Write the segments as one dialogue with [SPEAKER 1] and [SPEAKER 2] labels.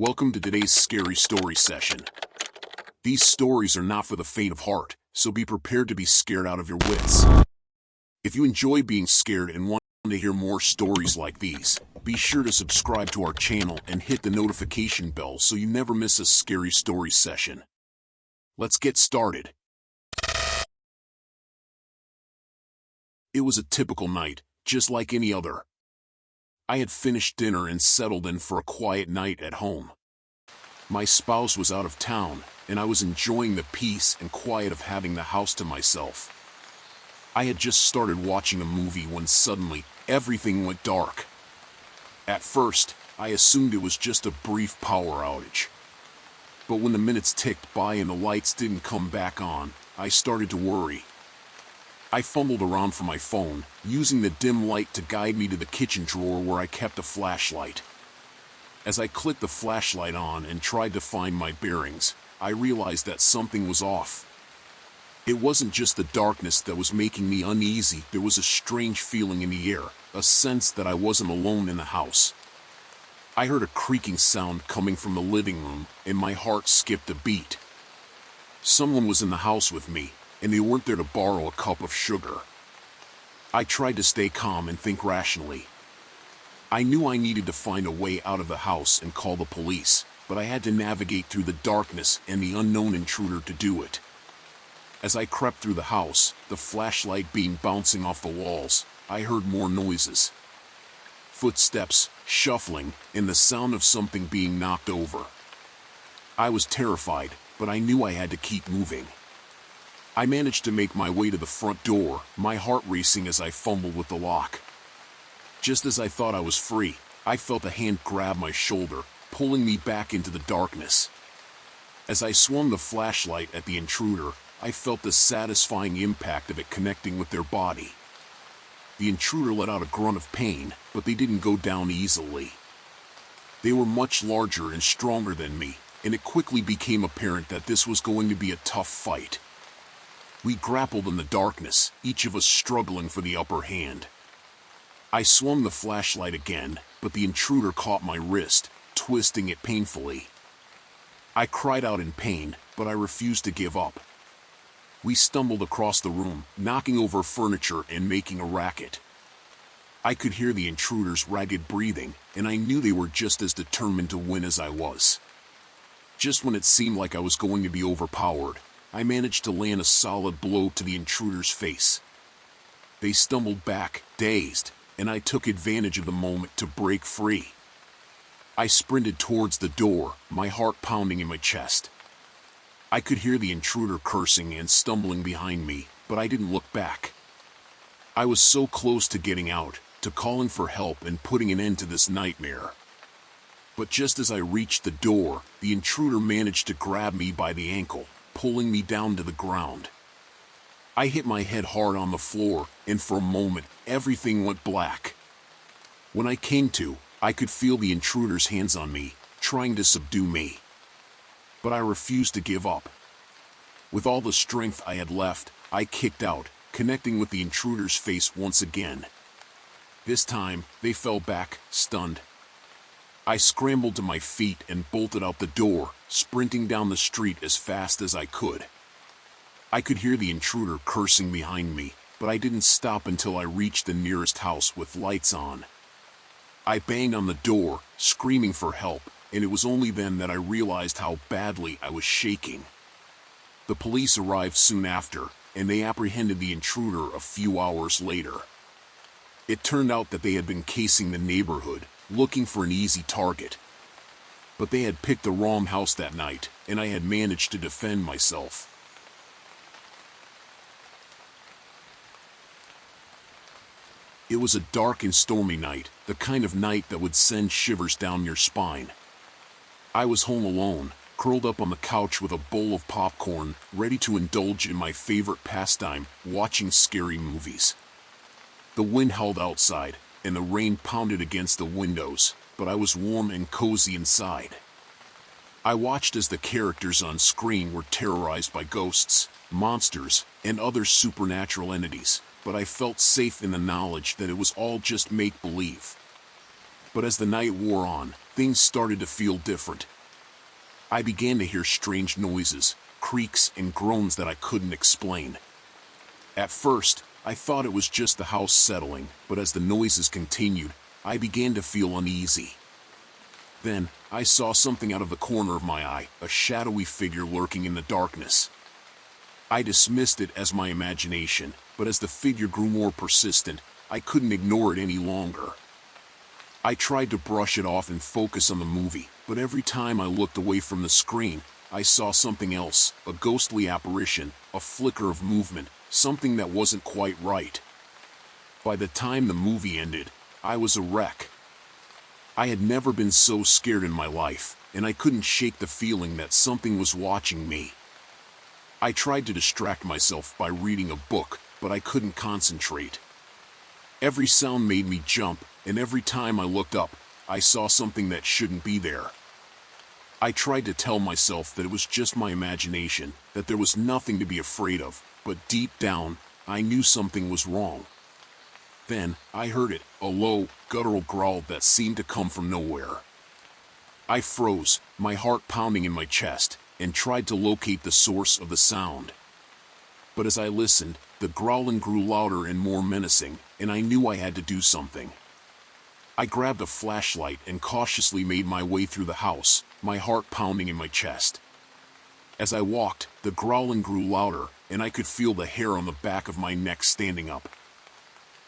[SPEAKER 1] Welcome to today's scary story session. These stories are not for the faint of heart, so be prepared to be scared out of your wits. If you enjoy being scared and want to hear more stories like these, be sure to subscribe to our channel and hit the notification bell so you never miss a scary story session. Let's get started. It was a typical night, just like any other. I had finished dinner and settled in for a quiet night at home. My spouse was out of town, and I was enjoying the peace and quiet of having the house to myself. I had just started watching a movie when suddenly, everything went dark. At first, I assumed it was just a brief power outage. But when the minutes ticked by and the lights didn't come back on, I started to worry. I fumbled around for my phone, using the dim light to guide me to the kitchen drawer where I kept a flashlight. As I clicked the flashlight on and tried to find my bearings, I realized that something was off. It wasn't just the darkness that was making me uneasy, there was a strange feeling in the air, a sense that I wasn't alone in the house. I heard a creaking sound coming from the living room, and my heart skipped a beat. Someone was in the house with me, and they weren't there to borrow a cup of sugar. I tried to stay calm and think rationally. I knew I needed to find a way out of the house and call the police, but I had to navigate through the darkness and the unknown intruder to do it. As I crept through the house, the flashlight beam bouncing off the walls, I heard more noises. Footsteps, shuffling, and the sound of something being knocked over. I was terrified, but I knew I had to keep moving. I managed to make my way to the front door, my heart racing as I fumbled with the lock. Just as I thought I was free, I felt a hand grab my shoulder, pulling me back into the darkness. As I swung the flashlight at the intruder, I felt the satisfying impact of it connecting with their body. The intruder let out a grunt of pain, but they didn't go down easily. They were much larger and stronger than me, and it quickly became apparent that this was going to be a tough fight. We grappled in the darkness, each of us struggling for the upper hand. I swung the flashlight again, but the intruder caught my wrist, twisting it painfully. I cried out in pain, but I refused to give up. We stumbled across the room, knocking over furniture and making a racket. I could hear the intruder's ragged breathing, and I knew they were just as determined to win as I was. Just when it seemed like I was going to be overpowered, I managed to land a solid blow to the intruder's face. They stumbled back, dazed, and I took advantage of the moment to break free. I sprinted towards the door, my heart pounding in my chest. I could hear the intruder cursing and stumbling behind me, but I didn't look back. I was so close to getting out, to calling for help and putting an end to this nightmare. But just as I reached the door, the intruder managed to grab me by the ankle, pulling me down to the ground. I hit my head hard on the floor, and for a moment, everything went black. When I came to, I could feel the intruder's hands on me, trying to subdue me. But I refused to give up. With all the strength I had left, I kicked out, connecting with the intruder's face once again. This time, they fell back, stunned. I scrambled to my feet and bolted out the door, sprinting down the street as fast as I could. I could hear the intruder cursing behind me, but I didn't stop until I reached the nearest house with lights on. I banged on the door, screaming for help, and it was only then that I realized how badly I was shaking. The police arrived soon after, and they apprehended the intruder a few hours later. It turned out that they had been casing the neighborhood, looking for an easy target. But they had picked the wrong house that night, and I had managed to defend myself. It was a dark and stormy night, the kind of night that would send shivers down your spine. I was home alone, curled up on the couch with a bowl of popcorn, ready to indulge in my favorite pastime, watching scary movies. The wind howled outside, and the rain pounded against the windows, but I was warm and cozy inside. I watched as the characters on screen were terrorized by ghosts, monsters, and other supernatural entities, but I felt safe in the knowledge that it was all just make-believe. But as the night wore on, things started to feel different. I began to hear strange noises, creaks and groans that I couldn't explain. At first, I thought it was just the house settling, but as the noises continued, I began to feel uneasy. Then, I saw something out of the corner of my eye, a shadowy figure lurking in the darkness. I dismissed it as my imagination, but as the figure grew more persistent, I couldn't ignore it any longer. I tried to brush it off and focus on the movie, but every time I looked away from the screen, I saw something else, a ghostly apparition, a flicker of movement, something that wasn't quite right. By the time the movie ended, I was a wreck. I had never been so scared in my life, and I couldn't shake the feeling that something was watching me. I tried to distract myself by reading a book, but I couldn't concentrate. Every sound made me jump, and every time I looked up, I saw something that shouldn't be there. I tried to tell myself that it was just my imagination, that there was nothing to be afraid of, but deep down, I knew something was wrong. Then, I heard it, a low, guttural growl that seemed to come from nowhere. I froze, my heart pounding in my chest, and tried to locate the source of the sound. But as I listened, the growling grew louder and more menacing, and I knew I had to do something. I grabbed a flashlight and cautiously made my way through the house, my heart pounding in my chest. As I walked, the growling grew louder, and I could feel the hair on the back of my neck standing up.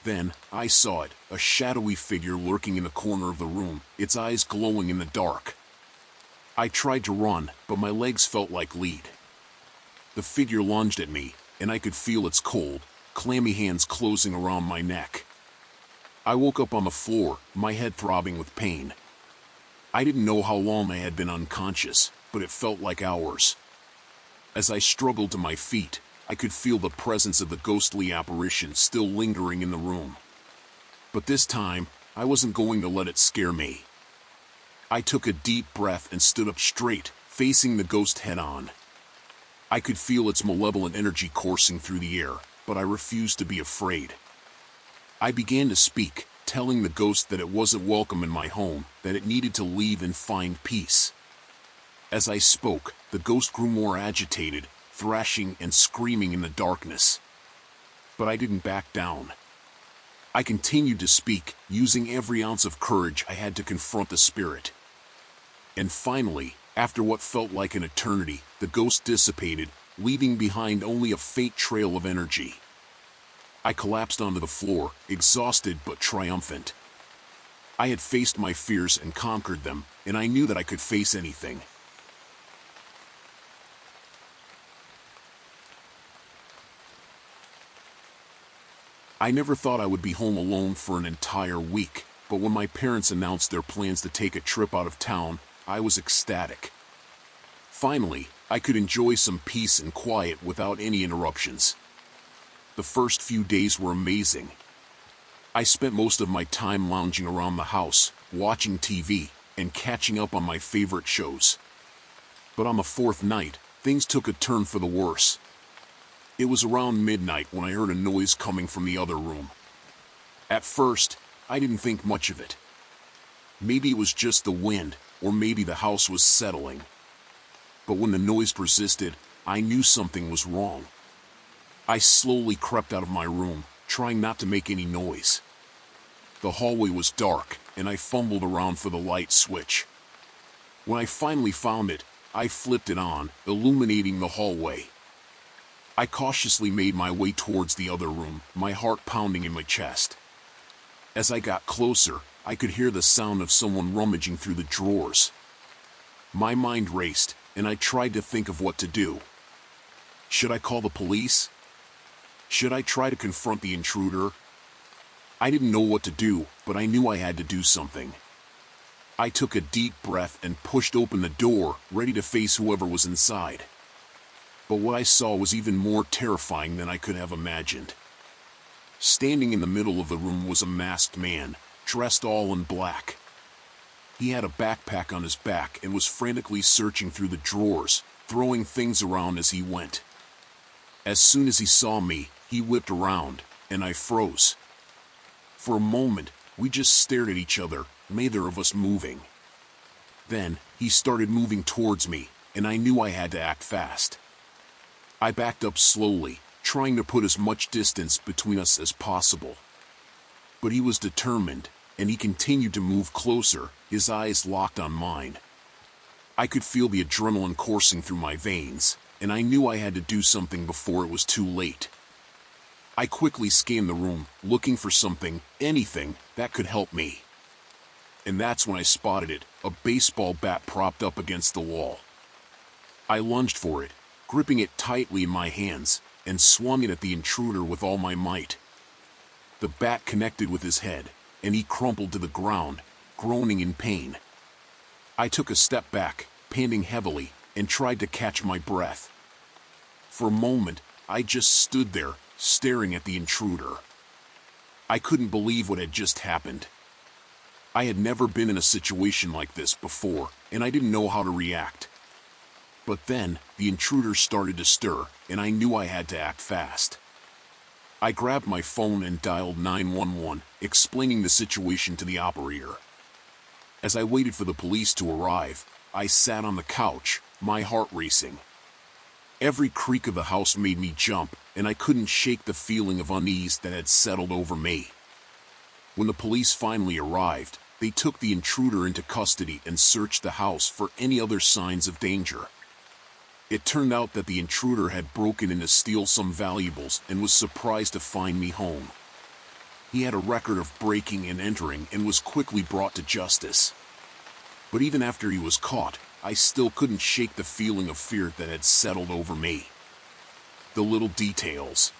[SPEAKER 1] Then, I saw it, a shadowy figure lurking in the corner of the room, its eyes glowing in the dark. I tried to run, but my legs felt like lead. The figure lunged at me, and I could feel its cold, clammy hands closing around my neck. I woke up on the floor, my head throbbing with pain. I didn't know how long I had been unconscious, but it felt like hours. As I struggled to my feet, I could feel the presence of the ghostly apparition still lingering in the room. But this time, I wasn't going to let it scare me. I took a deep breath and stood up straight, facing the ghost head-on. I could feel its malevolent energy coursing through the air, but I refused to be afraid. I began to speak, telling the ghost that it wasn't welcome in my home, that it needed to leave and find peace. As I spoke, the ghost grew more agitated, thrashing and screaming in the darkness. But I didn't back down. I continued to speak, using every ounce of courage I had to confront the spirit. And finally, after what felt like an eternity, the ghost dissipated, leaving behind only a faint trail of energy. I collapsed onto the floor, exhausted but triumphant. I had faced my fears and conquered them, and I knew that I could face anything. I never thought I would be home alone for an entire week, but when my parents announced their plans to take a trip out of town, I was ecstatic. Finally, I could enjoy some peace and quiet without any interruptions. The first few days were amazing. I spent most of my time lounging around the house, watching TV, and catching up on my favorite shows. But on the fourth night, things took a turn for the worse. It was around midnight when I heard a noise coming from the other room. At first, I didn't think much of it. Maybe it was just the wind, or maybe the house was settling. But when the noise persisted, I knew something was wrong. I slowly crept out of my room, trying not to make any noise. The hallway was dark, and I fumbled around for the light switch. When I finally found it, I flipped it on, illuminating the hallway. I cautiously made my way towards the other room, my heart pounding in my chest. As I got closer, I could hear the sound of someone rummaging through the drawers. My mind raced, and I tried to think of what to do. Should I call the police? Should I try to confront the intruder? I didn't know what to do, but I knew I had to do something. I took a deep breath and pushed open the door, ready to face whoever was inside. But what I saw was even more terrifying than I could have imagined. Standing in the middle of the room was a masked man, dressed all in black. He had a backpack on his back and was frantically searching through the drawers, throwing things around as he went. As soon as he saw me, he whipped around, and I froze. For a moment, we just stared at each other, neither of us moving. Then, he started moving towards me, and I knew I had to act fast. I backed up slowly, trying to put as much distance between us as possible. But he was determined, and he continued to move closer, his eyes locked on mine. I could feel the adrenaline coursing through my veins, and I knew I had to do something before it was too late. I quickly scanned the room, looking for something, anything, that could help me. And that's when I spotted it, a baseball bat propped up against the wall. I lunged for it, gripping it tightly in my hands, and swung it at the intruder with all my might. The bat connected with his head, and he crumpled to the ground, groaning in pain. I took a step back, panting heavily, and tried to catch my breath. For a moment, I just stood there, staring at the intruder. I couldn't believe what had just happened. I had never been in a situation like this before, and I didn't know how to react. But then, the intruder started to stir, and I knew I had to act fast. I grabbed my phone and dialed 911, explaining the situation to the operator. As I waited for the police to arrive, I sat on the couch, my heart racing. Every creak of the house made me jump, and I couldn't shake the feeling of unease that had settled over me. When the police finally arrived, they took the intruder into custody and searched the house for any other signs of danger. It turned out that the intruder had broken in to steal some valuables and was surprised to find me home. He had a record of breaking and entering and was quickly brought to justice. But even after he was caught, I still couldn't shake the feeling of fear that had settled over me. The little details,